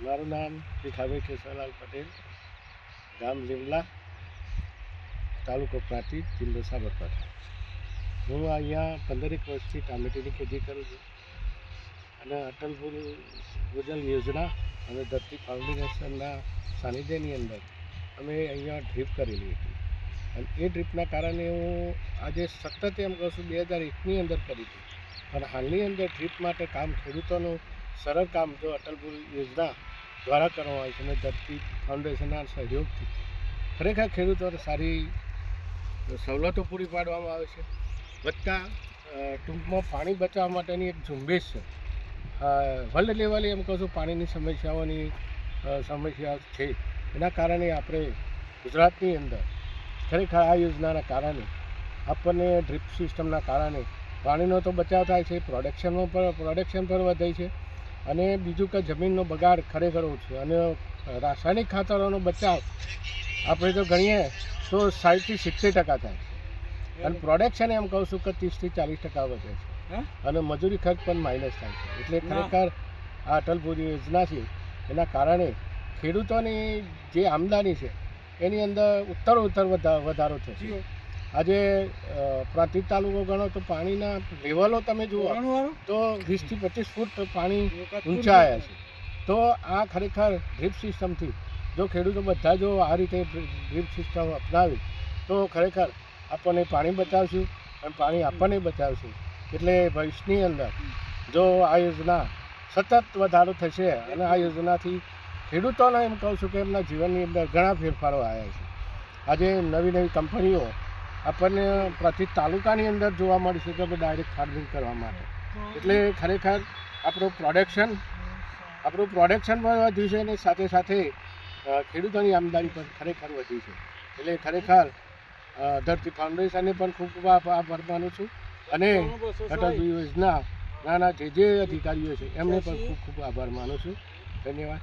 મારું નામ ભીખાભાઈ કેશવલાલ પટેલ, ગામ લીમલા, તાલુકો પ્રાંતિજ, જિલ્લો સાબરકાંઠા. હું અહીંયા 15 વર્ષથી ટામેટીની ખેતી કરું છું અને અટલ ભૂજલ યોજના અને ધરતી ફાઉન્ડેશનના સાનિધ્યની અંદર અમે અહીંયા ડ્રીપ કરેલી હતી અને એ ડ્રીપના કારણે હું આજે સતત એમ કહું છું 2001ની અંદર કરી હતી. પણ હાલની અંદર ડ્રીપ માટે કામ ખેડૂતોનું સરળ કામ જો અટલ ભૂજલ યોજના દ્વારા કરવામાં આવે છે અને ધરતી ફાઉન્ડેશનના સહયોગથી ખરેખર ખેડૂતોને સારી સવલતો પૂરી પાડવામાં આવે છે. વત્તા ટૂંકમાં પાણી બચાવવા માટેની એક ઝુંબેશ છે. વર્લ્ડ લેવલે એમ કહું છું પાણીની સમસ્યા છે. એના કારણે આપણે ગુજરાતની અંદર ખરેખર આ યોજનાના કારણે આપણને ડ્રીપ સિસ્ટમના કારણે પાણીનો તો બચાવ થાય છે, પ્રોડક્શન પણ વધે છે અને બીજું કે જમીનનો બગાડ ખરેખર ઓછો અને રાસાયણિક ખાતરોનો બચાવ આપણે તો ગણીએ તો 60 થી 70% થાય છે અને પ્રોડક્શન એમ કહું છું કે 30 થી 40% વધે છે અને મજૂરી ખર્ચ પણ માઇનસ થાય છે. એટલે ખરેખર આ અટલ ભૂજલ યોજના છે એના કારણે ખેડૂતોની જે આમદની છે એની અંદર ઉત્તરોત્તર વધારો થશે. આજે પ્રાંતિજ તાલુકો ગણો તો પાણીના લેવલો તમે જુઓ તો 20 થી 25 ફૂટ પાણી ઊંચા આવ્યા છે. તો આ ખરેખર ડ્રીપ સિસ્ટમથી જો ખેડૂતો બધા જો આ રીતે ડ્રીપ સિસ્ટમ અપનાવે તો ખરેખર આપણને પાણી બચાવશું અને પાણી આપણને બચાવશું. એટલે ભવિષ્યની અંદર જો આ યોજના સતત વધારો થશે અને આ યોજનાથી ખેડૂતોને એમ કહું છું કે એમના જીવનની અંદર ઘણા ફેરફારો આવ્યા છે. આજે નવી નવી કંપનીઓ આપણને પ્રાંતિજ તાલુકાની અંદર જોવા મળશે કે ડાયરેક્ટ ફાર્મિંગ કરવા માટે. એટલે ખરેખર આપણું પ્રોડક્શન પણ વધ્યું છે અને સાથે સાથે ખેડૂતોની આમદની પણ ખરેખર વધી છે. એટલે ખરેખર ધરતી ફાઉન્ડેશનને પણ ખૂબ ખૂબ આભાર માનું છું અને અટલ યોજના નાના જે અધિકારીઓ છે એમને પણ ખૂબ ખૂબ આભાર માનું છું. ધન્યવાદ.